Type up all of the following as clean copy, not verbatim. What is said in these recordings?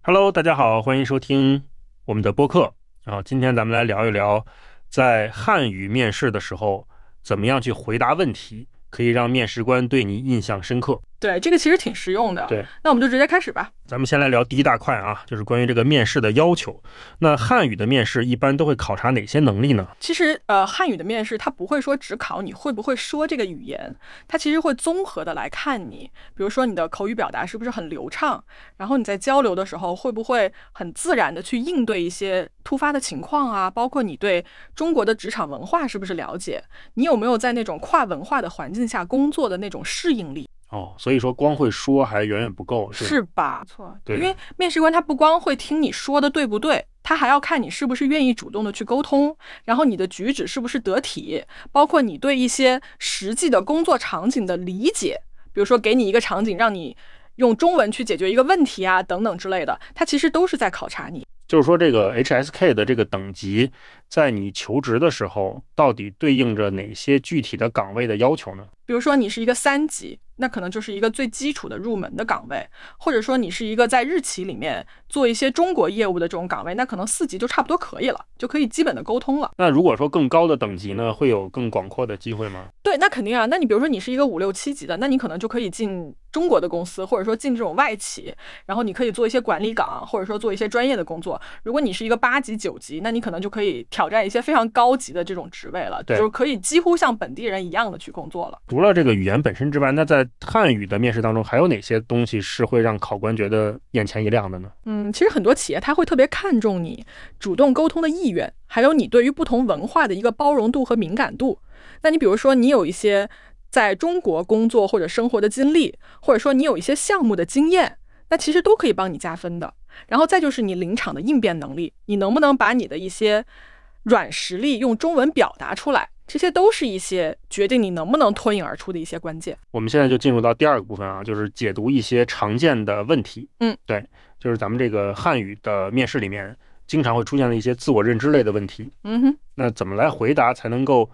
Hello，大家好，欢迎收听我们的播客。今天咱们来聊一聊，在汉语面试的时候，怎么样去回答问题，可以让面试官对你印象深刻。对，这个其实挺实用的。对，那我们就直接开始吧。咱们先来聊第一大块就是关于这个面试的要求。那汉语的面试一般都会考察哪些能力呢？其实汉语的面试它不会说只考你会不会说这个语言，它其实会综合的来看你，比如说你的口语表达是不是很流畅，然后你在交流的时候会不会很自然的去应对一些突发的情况啊，包括你对中国的职场文化是不是了解，你有没有在那种跨文化的环境下工作的那种适应力。所以说光会说还远远不够，是吧？错，对，因为面试官他不光会听你说的对不对，他还要看你是不是愿意主动的去沟通，然后你的举止是不是得体，包括你对一些实际的工作场景的理解，比如说给你一个场景让你用中文去解决一个问题啊等等之类的，他其实都是在考察你。就是说这个 HSK 的这个等级，在你求职的时候，到底对应着哪些具体的岗位的要求呢？比如说你是一个3级，那可能就是一个最基础的入门的岗位，或者说你是一个在日企里面做一些中国业务的这种岗位，那可能4级就差不多可以了，就可以基本的沟通了。那如果说更高的等级呢，会有更广阔的机会吗？对，那肯定啊。那你比如说你是一个5、6、7级的，那你可能就可以进中国的公司，或者说进这种外企，然后你可以做一些管理岗，或者说做一些专业的工作。如果你是一个8级、9级，那你可能就可以挑战一些非常高级的这种职位了，就是可以几乎像本地人一样的去工作了。除了这个语言本身之外，那在汉语的面试当中，还有哪些东西是会让考官觉得眼前一亮的呢？其实很多企业他会特别看重你主动沟通的意愿，还有你对于不同文化的一个包容度和敏感度。那你比如说你有一些在中国工作或者生活的经历，或者说你有一些项目的经验，那其实都可以帮你加分的。然后再就是你临场的应变能力，你能不能把你的一些软实力用中文表达出来，这些都是一些决定你能不能脱颖而出的一些关键。我们现在就进入到第二个部分就是解读一些常见的问题。对，就是咱们这个汉语的面试里面经常会出现的一些自我认知类的问题。那怎么来回答才能够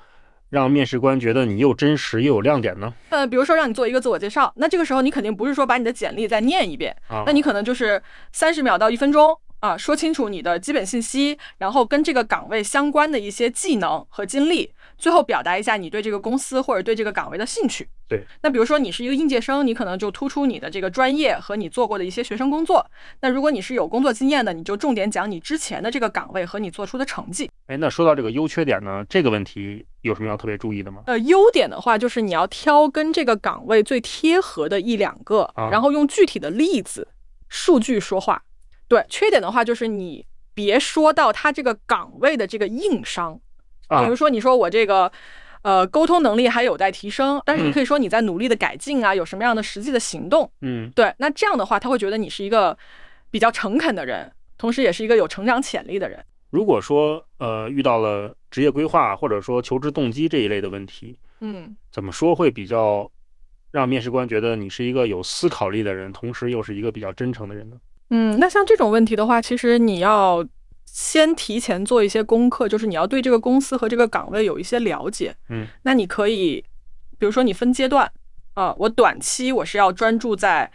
让面试官觉得你又真实又有亮点呢？比如说让你做一个自我介绍，那这个时候你肯定不是说把你的简历再念一遍，那你可能就是30秒到1分钟说清楚你的基本信息，然后跟这个岗位相关的一些技能和经历，最后表达一下你对这个公司或者对这个岗位的兴趣。对，那比如说你是一个应届生，你可能就突出你的这个专业和你做过的一些学生工作。那如果你是有工作经验的，你就重点讲你之前的这个岗位和你做出的成绩。那说到这个优缺点呢，这个问题有什么要特别注意的吗？优点的话就是你要挑跟这个岗位最贴合的1、2个，然后用具体的例子、数据说话。对，缺点的话就是你别说到他这个岗位的这个硬伤，比如说你说我这个沟通能力还有待提升，但是你可以说你在努力的改进有什么样的实际的行动。对，那这样的话他会觉得你是一个比较诚恳的人，同时也是一个有成长潜力的人。如果说遇到了职业规划或者说求职动机这一类的问题，怎么说会比较让面试官觉得你是一个有思考力的人，同时又是一个比较真诚的人呢？那像这种问题的话，其实你要先提前做一些功课，就是你要对这个公司和这个岗位有一些了解。那你可以比如说你分阶段我短期我是要专注在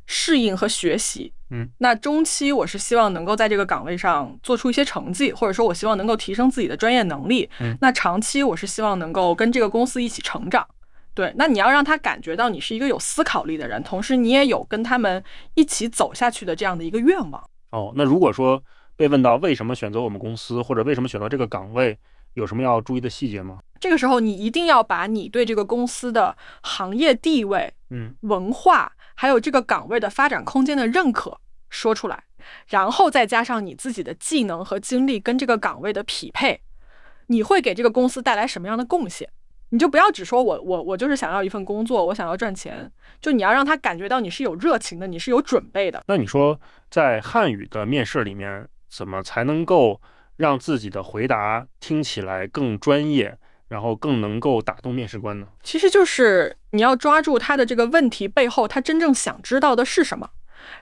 适应和学习，那中期我是希望能够在这个岗位上做出一些成绩，或者说我希望能够提升自己的专业能力，那长期我是希望能够跟这个公司一起成长。对，那你要让他感觉到你是一个有思考力的人，同时你也有跟他们一起走下去的这样的一个愿望。那如果说被问到为什么选择我们公司，或者为什么选择这个岗位，有什么要注意的细节吗？这个时候你一定要把你对这个公司的行业地位、文化，还有这个岗位的发展空间的认可说出来，然后再加上你自己的技能和经历跟这个岗位的匹配，你会给这个公司带来什么样的贡献。你就不要只说我就是想要一份工作，我想要赚钱，就你要让他感觉到你是有热情的，你是有准备的。那你说在汉语的面试里面，怎么才能够让自己的回答听起来更专业，然后更能够打动面试官呢？其实就是你要抓住他的这个问题背后他真正想知道的是什么，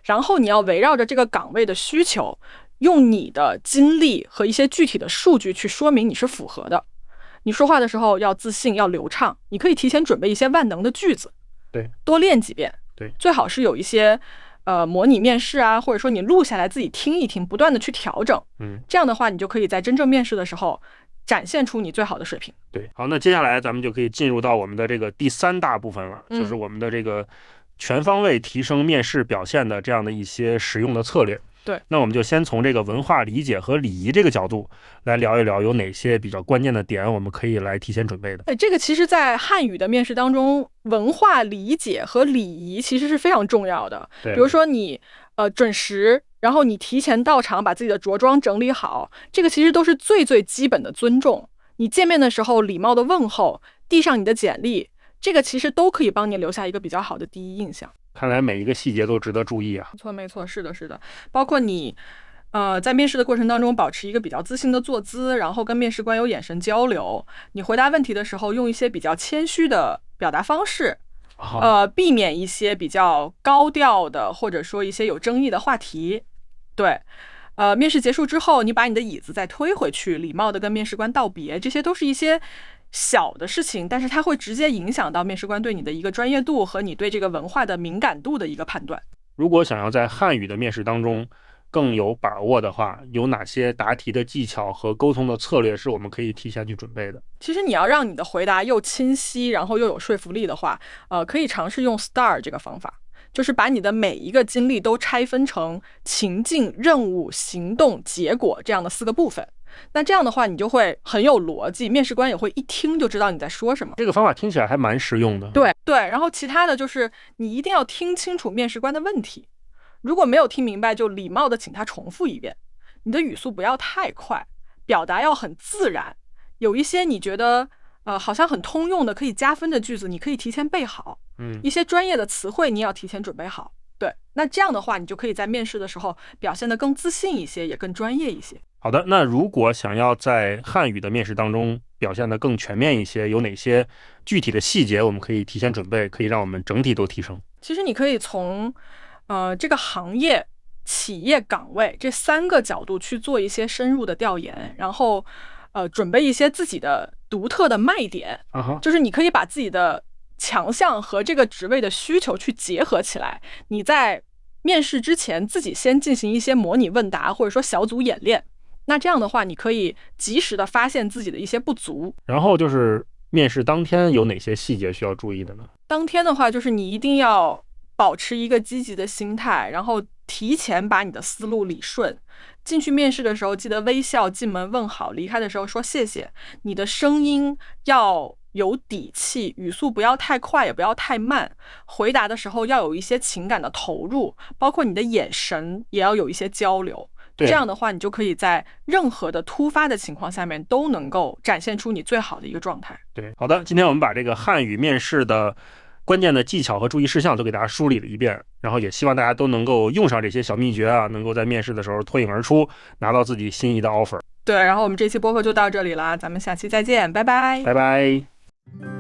然后你要围绕着这个岗位的需求，用你的经历和一些具体的数据去说明你是符合的。你说话的时候要自信，要流畅，你可以提前准备一些万能的句子，对，多练几遍，对，最好是有一些模拟面试啊，或者说你录下来自己听一听，不断的去调整，这样的话你就可以在真正面试的时候展现出你最好的水平。对，好，那接下来咱们就可以进入到我们的这个第3大部分了，就是我们的这个全方位提升面试表现的这样的一些实用的策略。对，那我们就先从这个文化理解和礼仪这个角度来聊一聊，有哪些比较关键的点我们可以来提前准备的。这个其实在汉语的面试当中，文化理解和礼仪其实是非常重要的。比如说你准时，然后你提前到场，把自己的着装整理好，这个其实都是最最基本的尊重。你见面的时候礼貌的问候，递上你的简历，这个其实都可以帮你留下一个比较好的第一印象。看来每一个细节都值得注意啊。没错，是的，是的。包括你在面试的过程当中保持一个比较自信的坐姿，然后跟面试官有眼神交流，你回答问题的时候用一些比较谦虚的表达方式，避免一些比较高调的或者说一些有争议的话题。对，面试结束之后，你把你的椅子再推回去，礼貌的跟面试官道别，这些都是一些小的事情，但是它会直接影响到面试官对你的一个专业度和你对这个文化的敏感度的一个判断。如果想要在汉语的面试当中更有把握的话，有哪些答题的技巧和沟通的策略是我们可以提前去准备的？其实你要让你的回答又清晰，然后又有说服力的话，可以尝试用 STAR 这个方法，就是把你的每一个经历都拆分成情境、任务、行动、结果这样的4个部分。那这样的话你就会很有逻辑，面试官也会一听就知道你在说什么。这个方法听起来还蛮实用的。对，然后其他的就是你一定要听清楚面试官的问题，如果没有听明白就礼貌的请他重复一遍，你的语速不要太快，表达要很自然，有一些你觉得好像很通用的可以加分的句子你可以提前背好，一些专业的词汇你也要提前准备好。对，那这样的话你就可以在面试的时候表现得更自信一些，也更专业一些。好的，那如果想要在汉语的面试当中表现得更全面一些，有哪些具体的细节我们可以提前准备，可以让我们整体都提升？其实你可以从这个行业、企业岗位这3个角度去做一些深入的调研，然后准备一些自己的独特的卖点，就是你可以把自己的强项和这个职位的需求去结合起来，你在面试之前自己先进行一些模拟问答或者说小组演练，那这样的话你可以及时的发现自己的一些不足。然后就是面试当天有哪些细节需要注意的呢？当天的话就是你一定要保持一个积极的心态，然后提前把你的思路理顺，进去面试的时候记得微笑，进门问好，离开的时候说谢谢。你的声音要有底气，语速不要太快也不要太慢，回答的时候要有一些情感的投入，包括你的眼神也要有一些交流。这样的话你就可以在任何的突发的情况下面都能够展现出你最好的一个状态。对，好的，今天我们把这个汉语面试的关键的技巧和注意事项都给大家梳理了一遍，然后也希望大家都能够用上这些小秘诀啊，能够在面试的时候脱颖而出，拿到自己心仪的 offer。 对，然后我们这期播客就到这里了，咱们下期再见，拜拜。拜拜。